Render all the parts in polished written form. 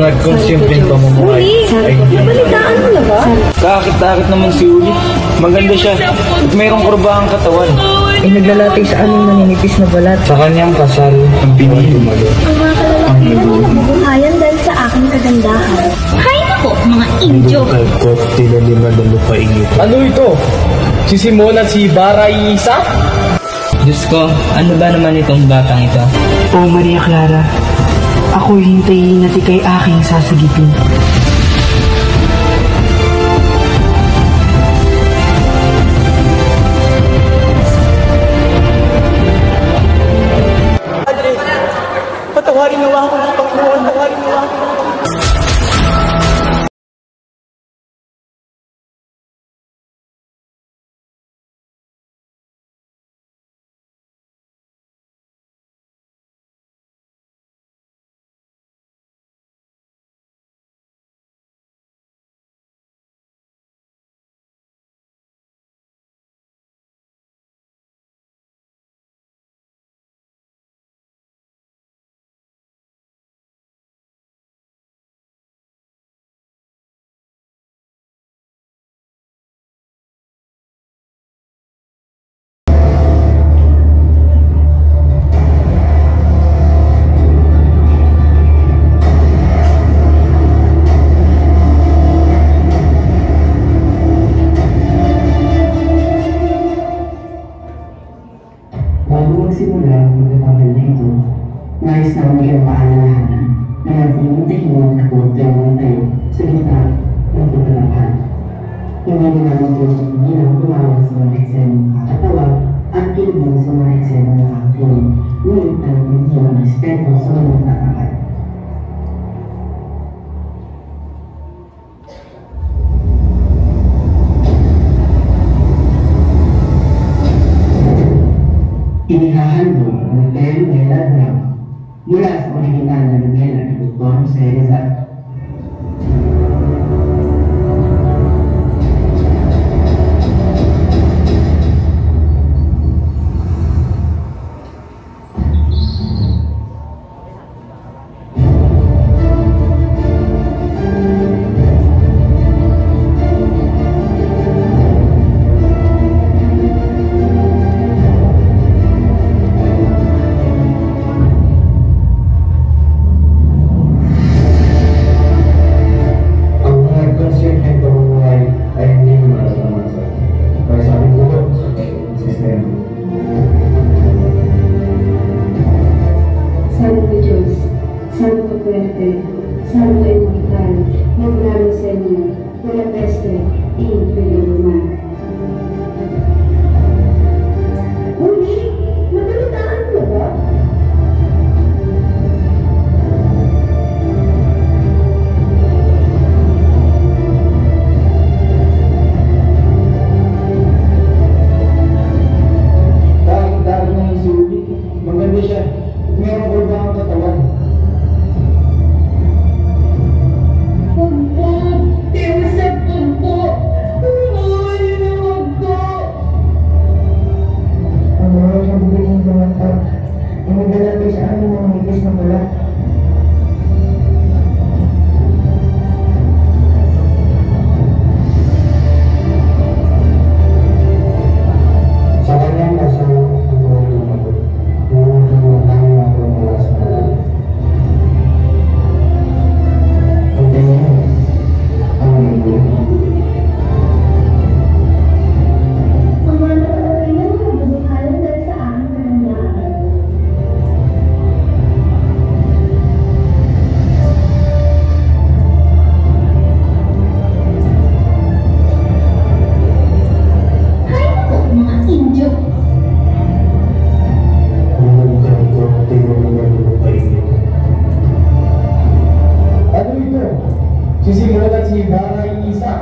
nag-consume pamumuhay. Ay, Nabalitaan mo na ba? kakit-takit naman si Uli. Maganda siya. At mayroong kurbahang katawan. Ay naglalatay sa aming maninipis na balat. Sa kanyang kasal, ang pinili malo. Ang mga kalalaki na nabubuhayan dahil sa aking kagandahan. Hay nako, mga Indyo! Kalkot, tinalima na lupain ito. Ano ito? Si Simon at si Baray Isa? Diyos ko, ano ba naman itong batang ito? O Maria Clara, ako'y hintayin at ika'y aking sasagipin. Patawarin nawa ako ng Panginoon. Patawarin nawa ako ng Panginoon. Bago magsimula ang pagkakabal na ito, nais namin kayo paalalahanan na nagpumuntahin mo ang kapuntayan tayo sa gitna ng pagkakabal. Hindi na namin tinitigilang tumawag sa mga eksena ng kakatawa at kilibin sa mga eksena ng kakakilig, ngunit nagpitiyan ng respeto sa mga nagtatangkad. Inihahandog ang Nobela Drama mula sa original na nobela ni Dr. Jose Rizal. Santo Diyos, Santo Puerte, Santo Immortal, Magnano Señor, Buena Peste, Imperio Romano. Uli, nabalitaan mo ba? Kakit-takit naman si Uli. Maganda siya. At mayroong kurbahang katawan. Ang mga sabuhin ng mga tao, inagalatay sa aming maninipis na balat. Sa kanyang kasal, ang pinili malo. Ngunit pinuntahan niya ako mula sa kalan. Hintayin mo ang linggo. Ang mga kalalaki na nabubuhayan dahil sa aking kagandahan. Hay nako, mga Indyo! Kalkot, tinalima na lupain ito. Ano ito? Si Simon at si Baray Isa?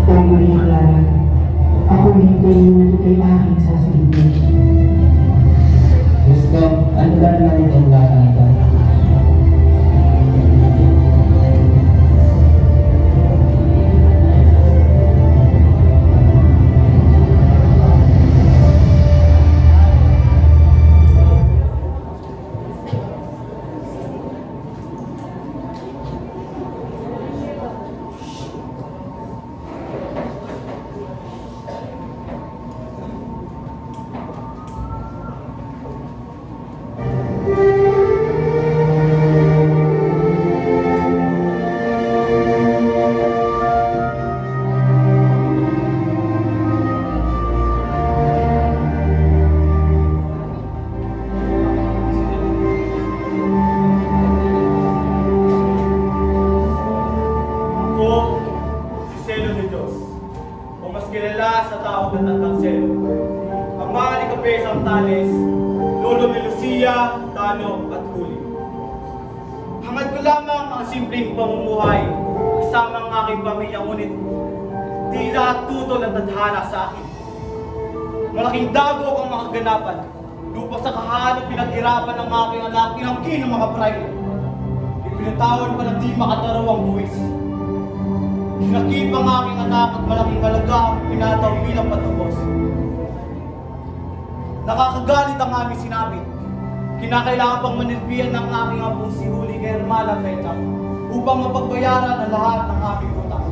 O Maria Clara, ako'y hintayin at ika'y aking sasagipin. Diyos ko, ano ba naman itong batang ito? Kristyano at huli. Hangad ko lamang ang simpleng pamumuhay kasama ang aking pamilya, ngunit di lahat tutol ang tadhana sa akin. Malaking dago ang mga kaganapan, lupa sa kahanap pinaghirapan ng aking anak, pinangkin ng mga pride. Ipinatawan pa na di makatarawang buwis. Hinakip ang aking anak at malaking halaga ang pinataw bilang patubos. Nakakagalit ang aming sinabit. Kinakailangan pang manilbihan ng aking apong si Huli kay Hermana Pecha upang mapagbayaran ang lahat ng aming utang.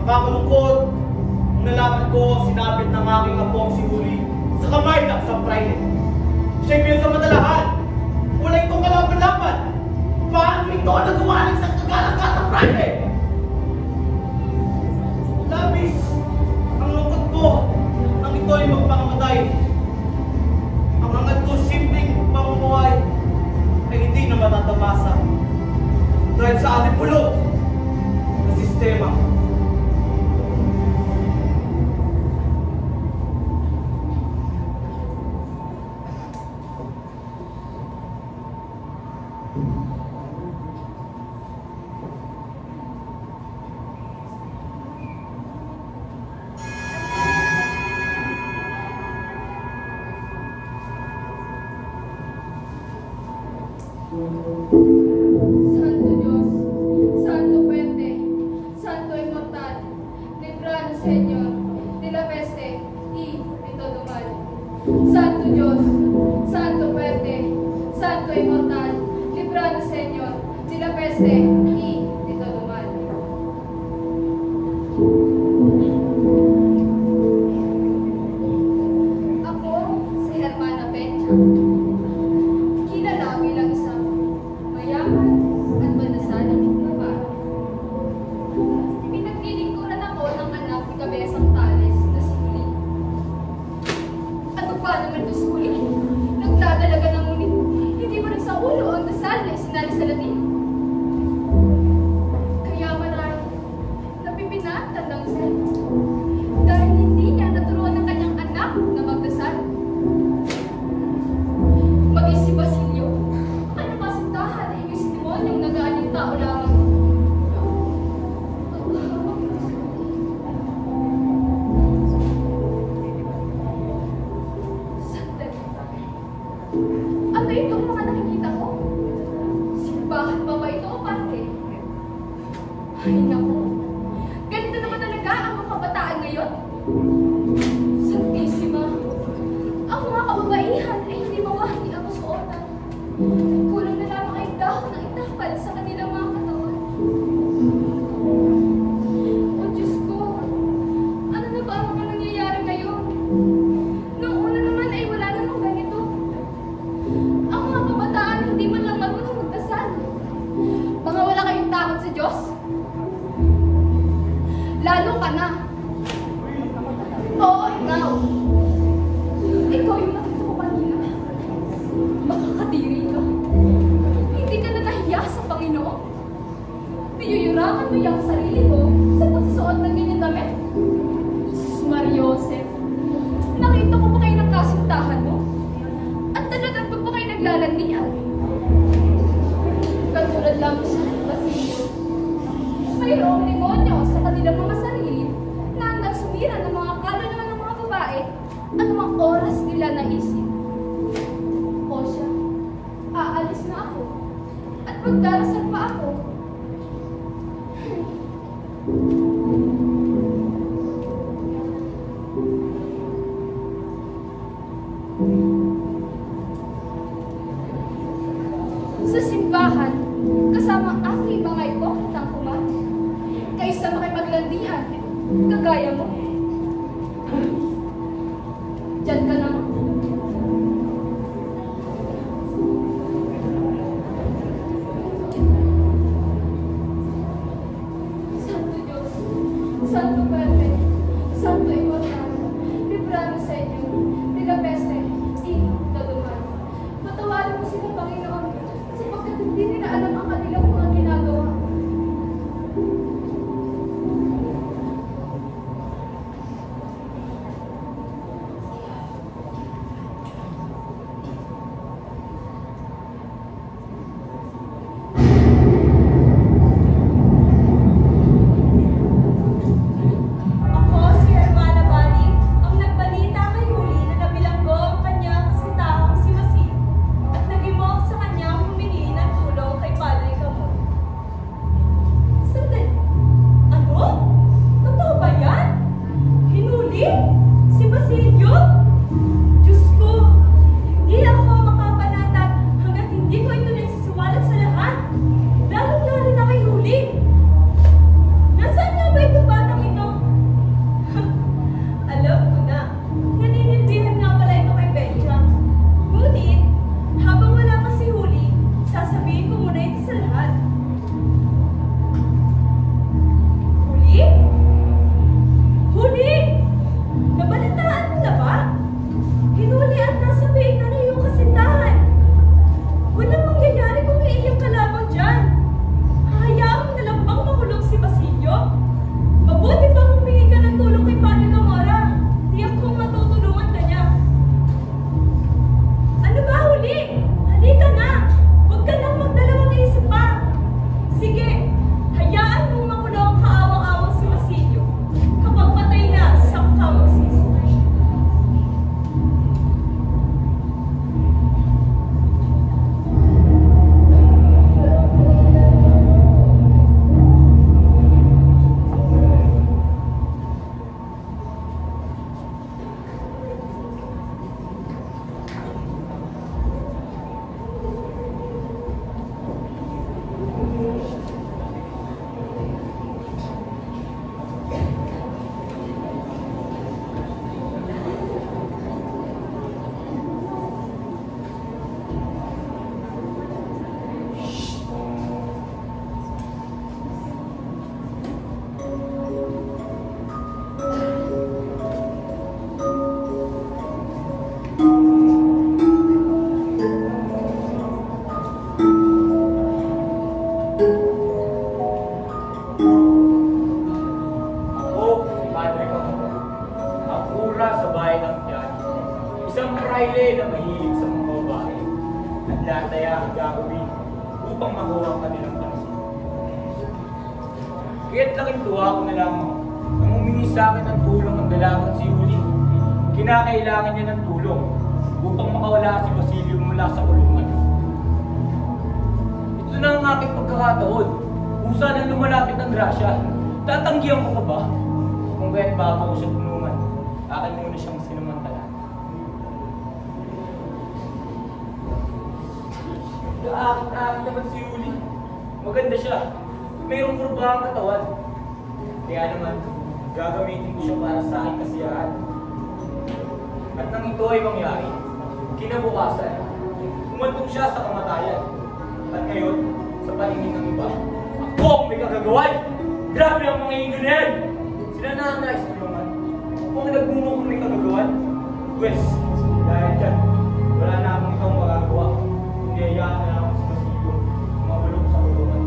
Nakakalungkot, nung nalaman ko sinabit ng aking apong si Huli sa kamay ng isang pride. Siya'y pinagsamadalahan. Wala itong kalaban-laban. Paano ito nagawa ng isang kagalagatang pride? Labis ang lungkot ko nang ito ay magpakamatay. Ang hangad ko simpleng pamumuhay ay hindi na matatamasa dahil sa ating bulok na sistema. Santo Diyos, Santo Fuerte, Santo Inmortal, libranos Señor, de la peste y de todo mal. Santo Diyos, Santo Fuerte, Santo Inmortal, libranos Señor, de la peste y de todo mal. Ako si Hermana Pecha. Kilala bilang isang mayaman at manasaling babae. Pinaglilingkuran ako ng anak ni Kabesang Tales na si Huli. Ano pa naman ito si Huli? Nagdadalaga ng ngunit hindi pa rin sa ulo ang dasal na isinali sa Latin. Kaya marahil napipinatan ng Sel dahil hindi niya naturuan ng kanyang anak na magdasal. Maging si Basilio, ano kasintahan ay may demonyong nagaaling tao lamang. Sandali. Ano itong mga nakikita ko? Simbahan pa ba ito o parke? Ay naku, ganito naman talaga ang mga kabataan ngayon. Santisima, ang mga kababaihan ay hindi mawahagi ang suotan. Kulang na lamang ay dahon ng itapal sa kanilang mga katawan. O Diyos ko, ano na ba ang mga nangyayari ngayon? Noong una naman ay wala namang ganito. Ang mga kabataan hindi man lang marunong magdasal. Mga wala kayong takot sa Diyos? Lalo ka na. Oo, ikaw. Ikaw yung nakita ko kanina. Makakadiri ka. Hindi ka na nahiya sa Panginoon. Niyuyurakan mo yung sarili mo sa pagsusuot ng ganyan damit. Sus Mariosep, nakita ko pa kayo ng kasintahan mo? At talagang pa kayo naglalandian? Katulad lang siya ng Basilio. Mayroong demonyo sa kanilang mga sarili na handang sumira ng mga kaluluwa ng mga babae anumang oras nila naisip. O siya, aalis na ako at magdarasal pa ako. Sa simbahan, kasama ang aking mga ipokritang kumain, kaysa makipaglandian, kagaya mo. Diyan ka naman. Santo Diyos, Santo Padre, Santo Inmortal, libranos sa inyo, de la peste y todo mal. Patawarin mo sila, Panginoon, sapagkat hindi nila alam ang kanilang mga ginagawa. Basilio? Diyos ko, hindi ako makapanatag hanggat hindi ko ito nagsisiwalat sa lahat. Lalo-lalo na kay Huli. Nasaan nga ba itong batang ito? Alam ko na, naninindihan nga pala ito kay Benja. Ngunit, habang wala pa si Huli, sasabihin ko muna ito sa lahat. Huli? Huli! Nabalitaan mo na ba? Hinuli at nasa piig na iyong kasintahan. Walang mangyayari kung iiyak ka lamang dyan. Hahayaan mo na lang bang makulong si Basilio? Mabuti bang humingi ka ng tulong kay Padre Gamora? Tiyak kong matutulungan ka niya. Ano ba, Huli? Halika na! Huwag ka nang magdalawang isip pa. Sige, hayaan mong makulong ang kaawang-awang si Basilio. Kapag patay na, saka magsisi. Isang praile na mahilig sa mga babae at lataya ang gagawin upang makuha ang kanilang pansin. Kaya't laking tuwa ko na lamang nang humingi sa akin ng tulong ng dalagang si Huli. Kinakailangan niya ng tulong upang makawala si Basilio mula sa kulungan. Ito na ang aking pagkakataon. Kung saan ang lumalapit ng grasya, tatanggihan ko ka ba? Kung kaya't bago ko siya tulungan, akin muna siyang sinamantala. Aakit naman si Huli. Maganda siya. Mayroong kurba ang katawan. Kaya naman, gagamitin ko siya para sa aking kasiyahan. At nang ito ay mangyari, kinabukasan, umantong siya sa kamatayan. At ngayon, sa paningin ng iba, ako ang may kagagawan! Grabe ang mga Inyo na yan! Sila na ang nais tulungan. Ako ang nagmumukong may kagagawan. Pwes, dahil dyan, wala na akong itong magagawa. Hindi hayaan na ako sa Basilio, mawalong sa kulungan.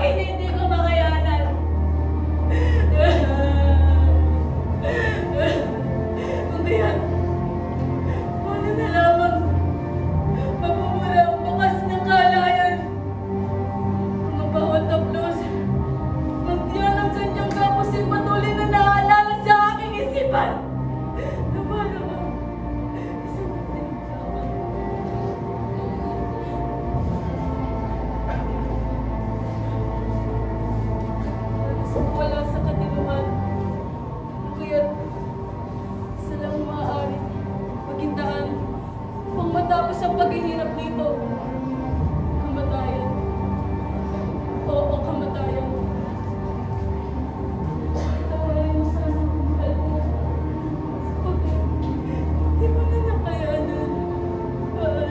Bakit hindi ko makayanan? Kung diyan, paano na lamang mapumula ang bakas ng kalayan? Ang bawat taplos, magdiyan ang sadyang kapos ay patuloy na naaalala sa aking isipan. Wala sa katinuan. Kaya't isa lang maaari maghindaan kung matapos ang paghihirap nito. Kamatayan. Oo, kamatayan. Tawarin mo sana ang mahal mo. Sapagkat hindi mo na nakayanan. Paano?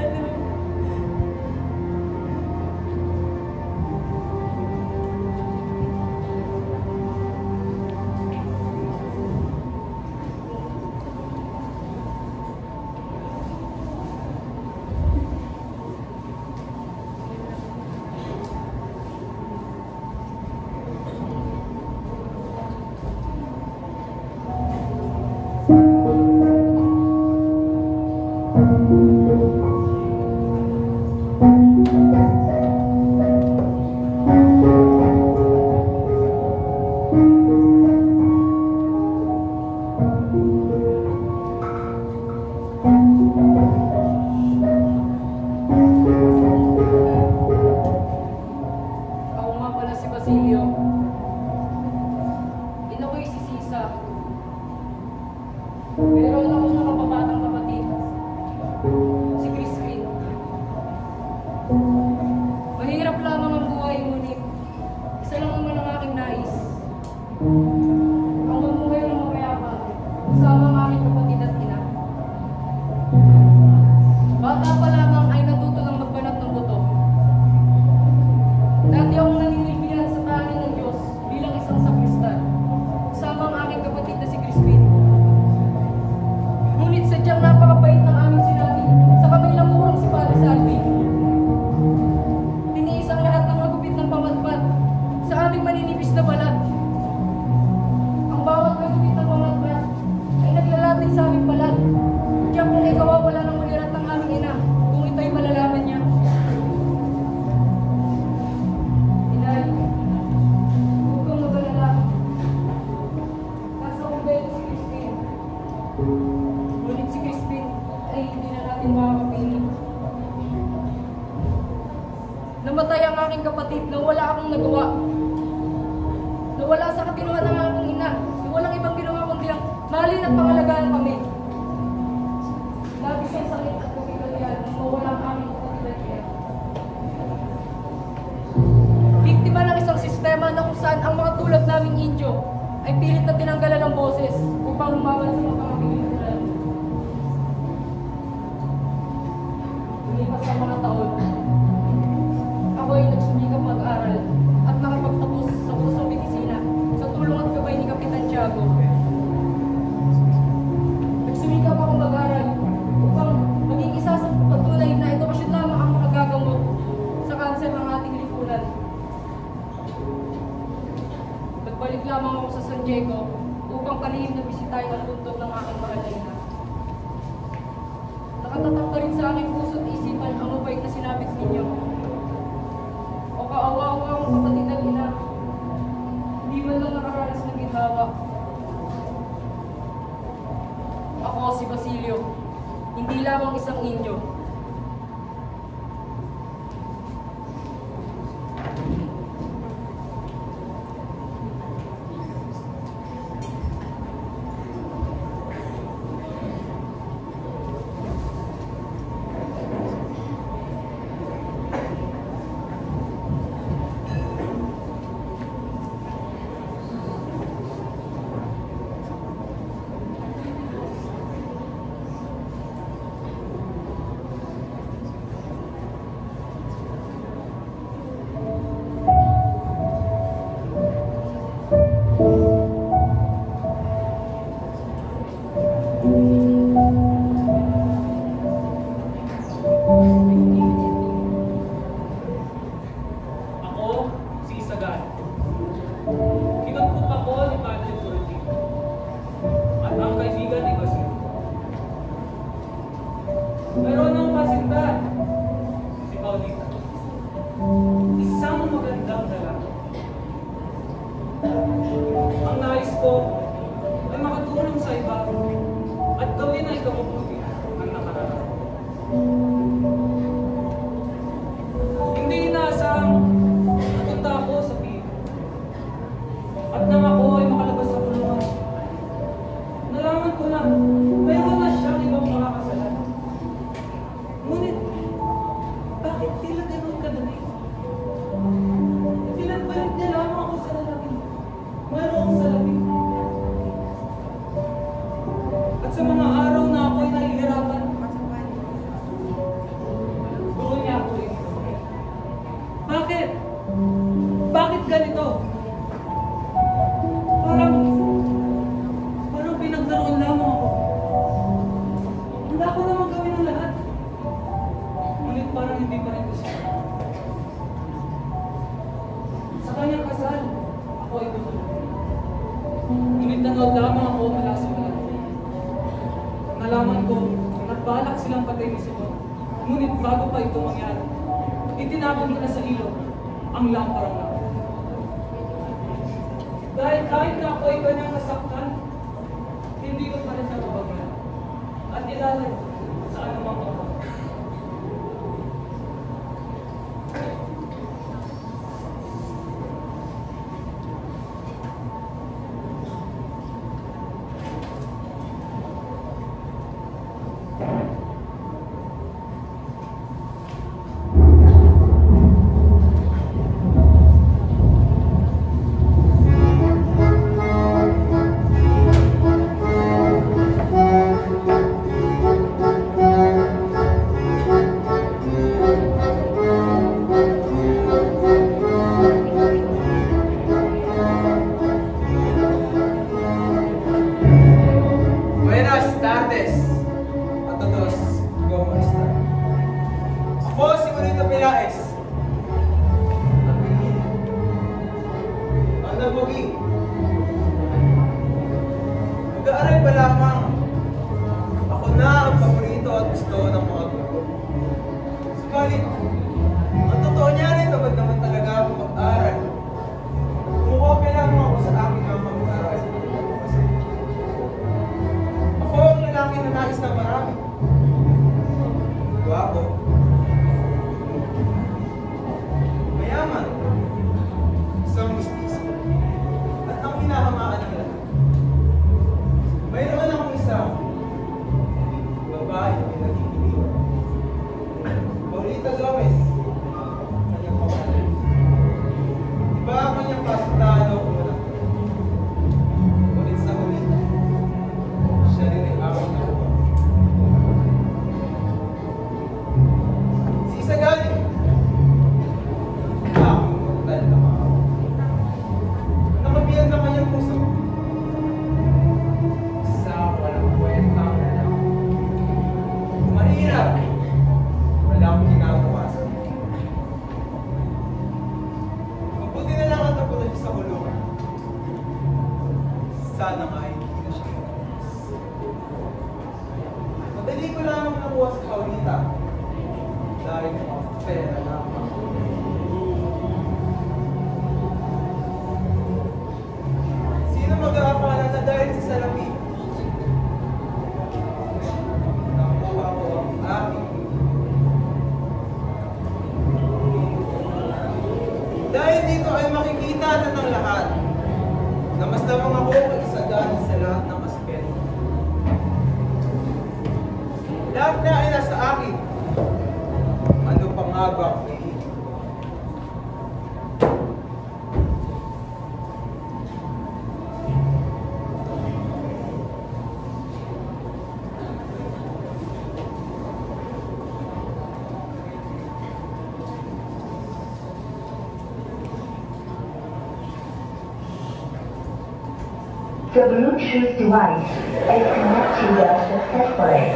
Ako nga pala si Basilio. Ina ko'y si Sisa. Meron akong nakapabatang kapatid. Si Crispin. Mahirap lamang ang buhay, ngunit isa lang naman ang aking nais. Ang mamuhay ng mapayapa, kasama ang aking kapatid at ina. Bata pa lamang ay natuto ng magbanat ng buto. Dati akong naninilbihan sa tahanan ng Diyos bilang isang sakristan, kasama ang aking kapatid na si Crispin. Ngunit sadyang napakapait ng aming sinabi sa kamay lang murang si Padre Salvi. Tiniis ang lahat ng magupit ng pamatpat sa aming maninipis na balat. Ang bawat magupit ng pamatpat ay naglalatin sa aming balat. Kaya kung ikaw wala ng ulirat ng aming ina, kung ito'y malalaman niya. Inay, huwag kang magalala. Nasa kumbento si Crispin. Ngunit si Crispin ay hindi na natin makakapili. Namatay ang aking kapatid na wala akong nagawa. Nawala sa katinuan ng aking ina. Walang ibang ginawa kundi ang mahalin at pangalagaan kami. Labis ang sakit at kabigayan nang mawala ang aming kapatid niya. Biktima ng isang sistema na kung saan ang mga tulad naming Indio ay pilit na tinanggalan ng boses upang lumaban sa mga pangangailangan. Lumipas ang mga taon. Ako ay nagsumikap mag-aral at nakapagtapos sa kusang medisina sa tulong at gabay ni Kapitan Tiago. Nagsumikap ako mag-aral upang maging isa sa patunay na edukasyon lamang ang makagagamot sa kanser ng ating lipunan. Nagbalik lamang ako sa San Diego upang palihim na bisitahin ang buntod ng aking mahal na ina. Nakatatak na rin sa aking puso at isipan ang mabait na sinabit ninyo. O kaawa-awa ang kapatid ng ina, hindi man lang nakaranas ng ginhawa. Ako si Basilio, hindi lamang isang Indio. Meron ng pasinta. Si Paulita. Isang magandang lalaki. Ang nais ko ay makatulong sa iba at gawin ang ikabubuti ang nakararaan. Hindi inaasahang napunta ako sa PIP. At nang ako ay makalabas sa kulungan, nalaman ko na mayroon na siyang ibang makakasalanan. Ngunit, bakit tila ganun kadali? Tila balik niya lamang ako sa lalaki. Mayroong salamin. At sa mga araw na ako'y nahihirapan, doon niya ako rin. Bakit? Bakit ganito? Parang pinagdaroon lamang ako. Handa ko naman gawin ang lahat. Ngunit parang hindi pa rin gusto. Sa kanyang kasal, ako ay tutulog. Ngunit nanood lamang ako mula sa mga. Nalaman ko, nagbalak silang patay ni Simon. Ngunit bago pa ito mangyari, itinapon ko na sa ilog ang lamparang lang. Dahil kahit na ako ay kanyang nasaktan, hindi ko pa rin siya mabagalan at ilalay sa anumang mga. Buenas tardes a todos. ¿Cómo están? Ako si Bonito Pelaez. Ang nabugi. Mag-aaral pa lamang. Ako na ang paborito at gusto ng mga guro. Subalit, ang totoo niya rin naman talaga ako mag-aaral. Kumukopya lamang ako sa aking mga mag-aaral. Ako ang lalaki na nais na marami. Guwapo. Mayaman. Isang mistiso. At ang hinahamaan ng lahat. Mayroon akong isang babae na pinag-iiwan. Paulita Gomez. Kanyang pangalan. Iba ang kanyang pasundahan o kumanak. Ngunit sa huli, siya rin ay awang nakuha. Si Isagani. Ang mortal na maawa. Nakabiyag na kanyang puso. Sa walang kwentang lalaki. Mahirap. Wala akong ginagawa sa iyo. Mabuti na lang ang napunta siya sa kulungan. Sana nga ay hindi na siya matapos. Madali ko lamang nakuha sa Paulita. Dahil mga pera lamang. Sino mag-aakala na dahil sa salapi? Nakuha ko ang aking. Dahil dito ay makikita na ng lahat na mas lamang ako ay Isagani sa lahat ng aspeto. Lahat na ay nasa akin. Ano pa nga ba ang hihigit ko? The Bluetooth device is connected successfully.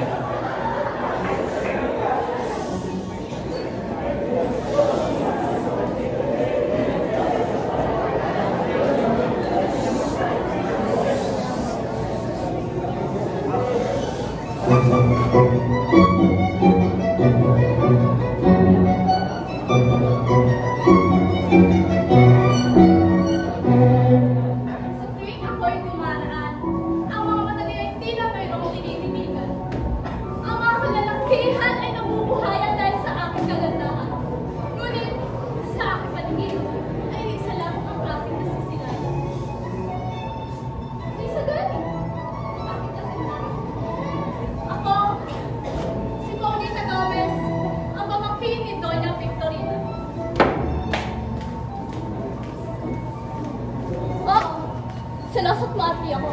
Dapat maati ako.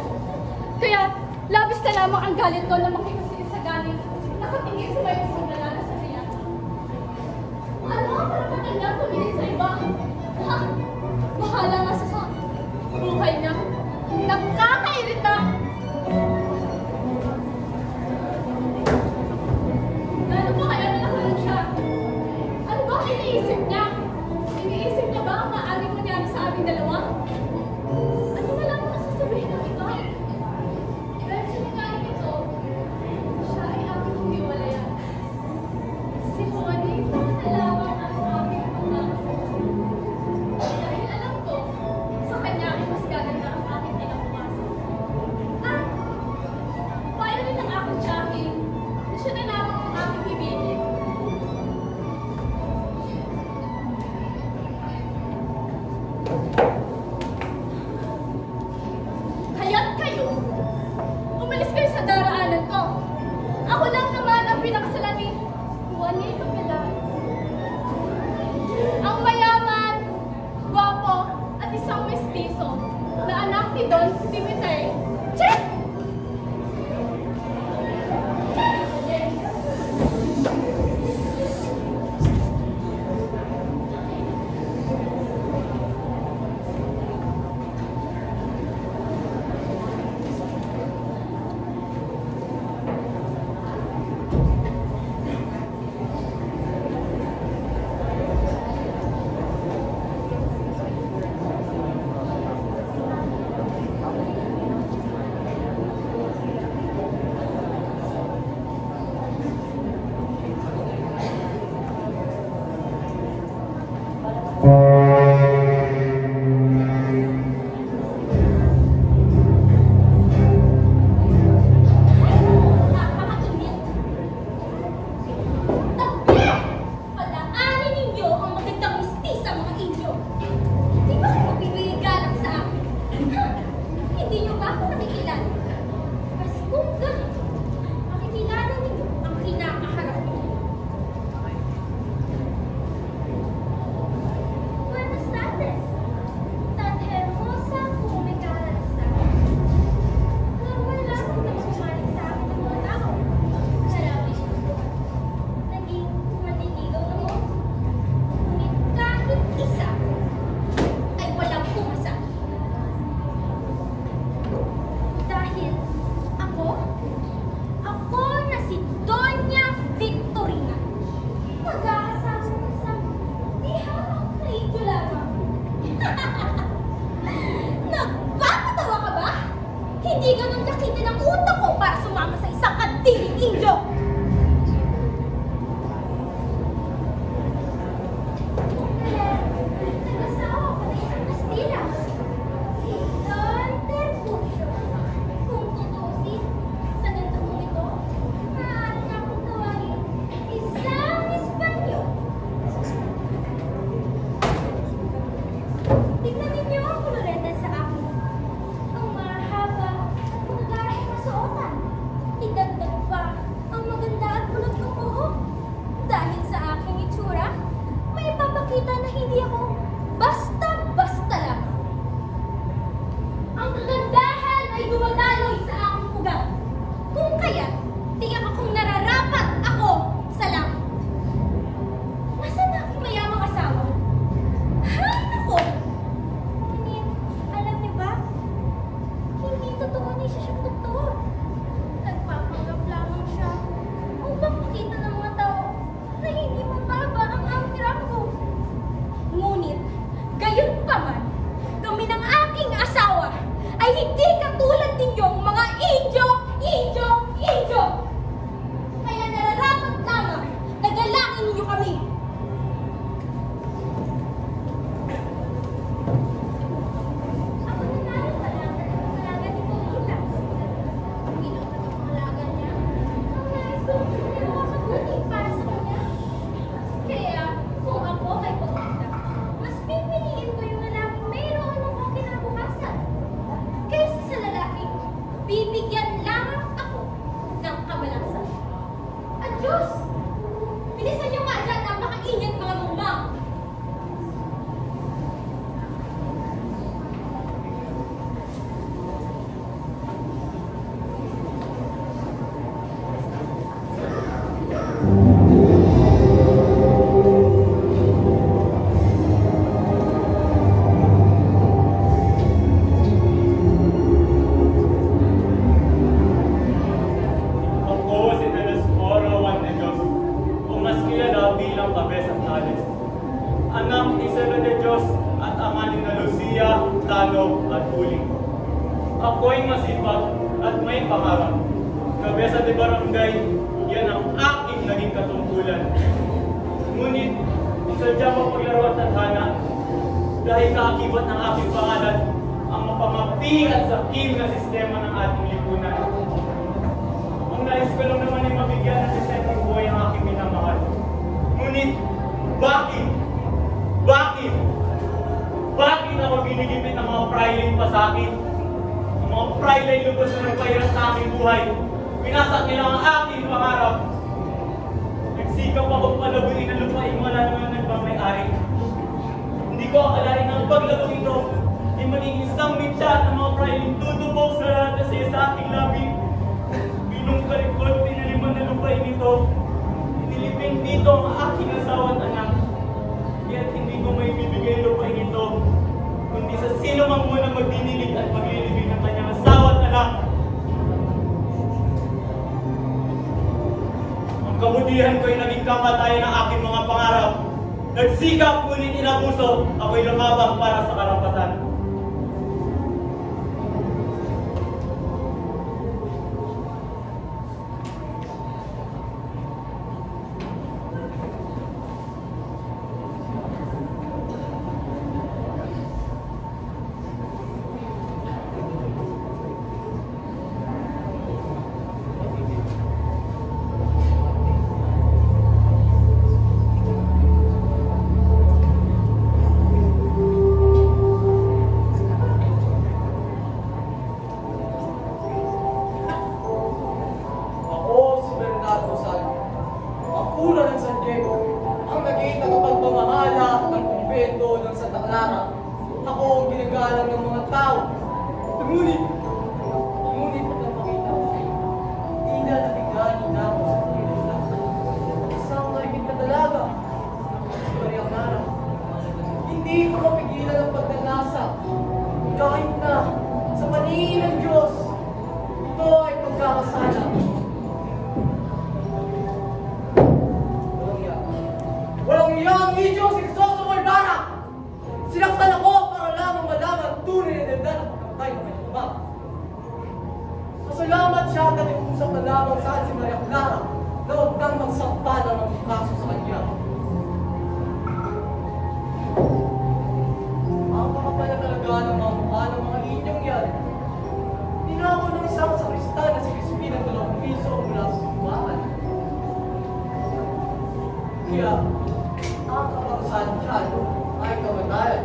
Kaya, labis na lamang ang galit ko na makikasili sa galit. Nakatingin sa may isang lalala sa niya. Ano ang karapatan niya tumingin sa iba? Ha? Bahala nga sa buhay niya. Nakakairita! Gano'n ba kaya nalakulan siya? Ano ba ang iniisip niya? Iniisip niya ba ang maaaring mangyari sa aming dalawa? Ano na lang ang sasabihin ng iba? Dahil sa nangyari ito, siya ay aming humiwalayan. Si Juanito na lamang ang aming pagkakasal. Dahil alam ko, sa kanya ay mas gaganda ang aking pinapumasok. At, payo rin ang aking tiyahin na siya na lamang ang aking ibigin. Kaya't kayo, umalis kayo sa daraanan ko. Ako lang naman ang pinakasalan ni Juanito Peláez. Ang mayaman, gwapo, at isang mestizo na anak ni Don Timoteo. Check! Ako'y masipag at may pangarap. Kabesa de Barangay, yan ang aking naging katungkulan. Ngunit, sadya mapaglaro at tadhana dahil kaakibat ng aking pangalan ang mapamapi at sakim na sistema ng ating lipunan. Ang nais ko lang naman ay mabigyan ng desenteng buhay ang aking minamahal. Ngunit, bakit? Bakit? Bakit ako ginigipit ng mga prailin pa sa akin? Ang mga prailin lubos na nagpahirap sa aking buhay. Pinasak nila ang aking pangarap. Nagsikap ako palabuin ang lupain wala naman nagmamayari. Hindi ko akalain ang paglaro ito ay maging isang mitya ng mga prailin tutubog sa lahat na siya sa aking labi. Pinungkalit ko at pinaliman na lupain ito. Inilipin dito ang aking asawa at anak. Kaya't hindi ko may bibigay lupain ito, kundi sa sino mang munang magdinilig at maglilibing ng kanyang asawa at anak. Ang kabutihan ko'y naging kamatayan ng aking mga pangarap. Nagsikap ngunit inabuso, ako'y lumabang para sa karapatan. Salamat siya at nag-usap na lamang saan si Maria Clara na huwag kang magsampa ng mga kaso sa kanya. Ang kakapal na talaga ng mga mukha ng mga inyong yan. Tinako ng isang sakristan na si Crispin ng 2 piso mula sa simbahan. Kaya, ang kaparusahan dyan ay kamatayan.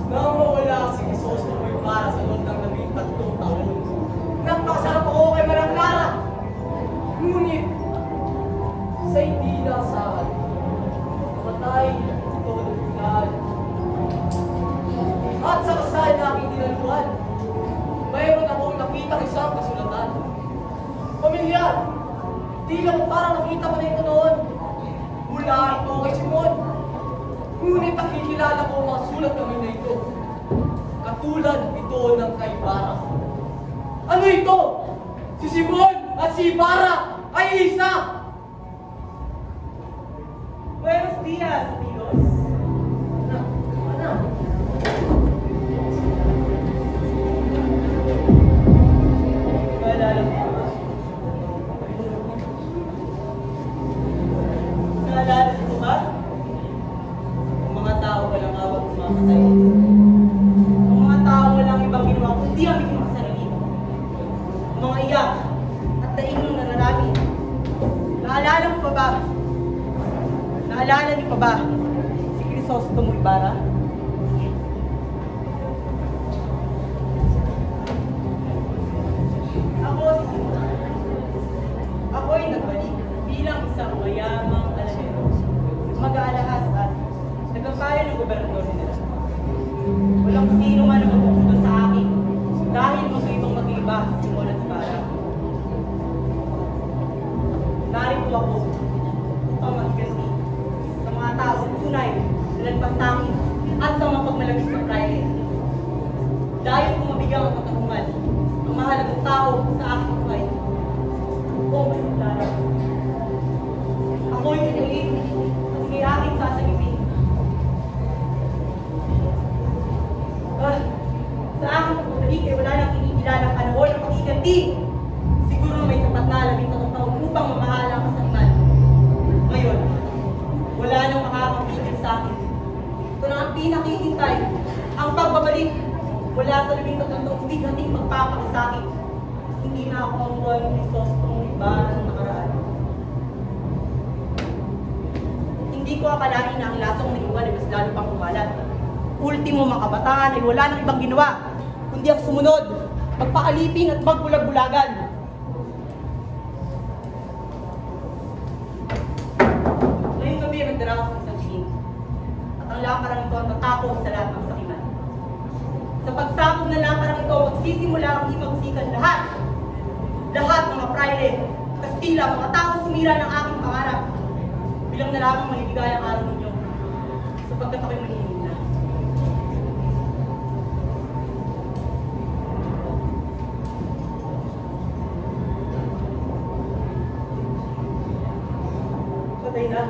Nang mawala si Jesus na may para sa loob ng 13 taon. Nagpasarap ako kay Maria Clara. Ngunit, sa hindi nasahan, matay ito ng biglaan. At sa kasal na aking dinaluhan, mayroon akong nakitang isang kasulatan. Pamilyar, di lang parang nakita ko na ito noon. Mula ito kay Simon. Ngunit nakikilala ko ang mga sulat namin na ito. Katulad ito ng kay Bara. Ano ito? Si Simon at si Bara ay isa! Buenos dias, amigos. Ano? Naalala mo ba? Naalala mo ba? Ang mga tao walang awag kumamatay. Ang mga tao walang ibang ginawa kundi ang mga sarili. Ang mga iyak at daing ng nanarami. Naalala mo pa ba? Naalala niyo pa ba si Crisostomo Ibarra? Ako si Simon. Ako'y nagbalik bilang isang mayamang alamero. Mag-aalahas at nagkampaya ng gobernador nila. Walang sino man ang magpupunta sa akin dahil magkaibang iba, Simon at Para. Narito ako upang magganti sa mga taong tunay na nagpasakit at sa mga pagmalagis na praile. Dahil kung mabigang ang katanungan, ang mahalagang tao sa aking buhay. O may Clara. Ako'y ulit at may aking sasagitin. Sa aking pagpapalik ay wala nang kinikilalang panahon ng pag-iganti. Siguro may sapat na 13 taon upang mamahala ang kasaliman. Ngayon, wala nang makakapigil sa akin. Ito na ang pinakihintay, ang pagbabalik. Wala sa 13 taong bigating magpapakasakit. Hindi na ako ang buwan ng Krisos kung iba ng nakaraan. Hindi ko akalain na ang lasong naiwan ay mas lalo pang kumalat. Ultimo mga kabataan ay wala nang ibang ginawa, kundi ang sumunod, magpaalipin at magbulag-bulagan. Ngayong gabi ay nagdaraos ng isang tingin, at ang laparang ito ang tatapos sa lahat ng sakiman. Sa pagsakop ng laparang ito, magsisimula ang himagsikan lahat mga praile, Kastila, mga taong sumira ng aking pangarap, bilang na lamang maligayang araw ninyo, sapagkat ako'y manihingin na. Patay na.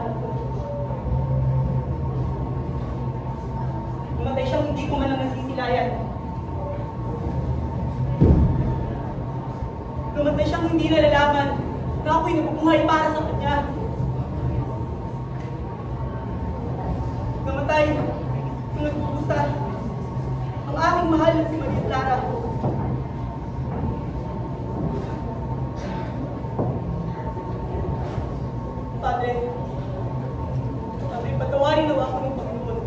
Namatay siyang hindi ko man lang nasisilayan. Namatay siyang hindi nalalaman na ako'y nabubuhay para sa kanya. Namatay nung nagpupusta ang aking mahal na si Maria Clara. Padre, patawarin daw ako ng Panginoon.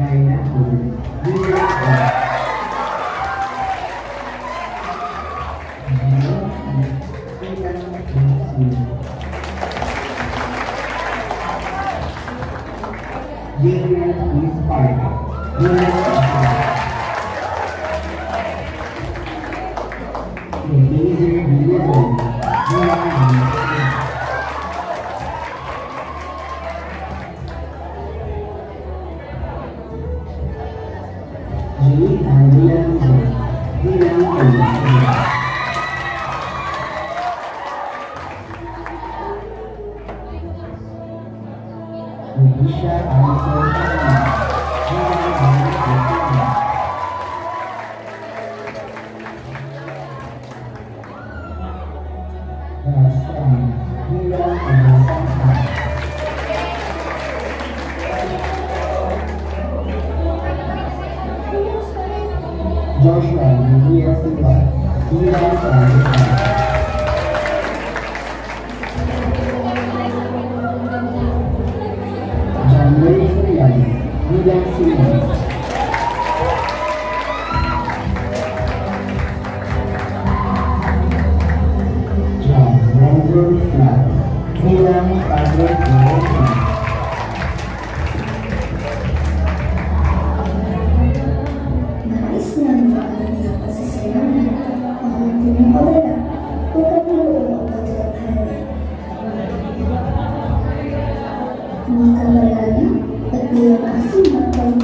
Kaya ako, bilang ako. Gabriel is Parker. Laser Bilizon. G. Angela Luzon. Bilang Pagkakas. Alicia Alison Joshua Miguel Silva, Ilan John Ray Soriano, Ilan Silva, John Renzo Islam, Ilan Padre Flores. Nais na nakakalaga pa sa sayanan, ang pinipawala, huwag mo ang pagkakahari. Hindi ka malalim at bilang asin na pang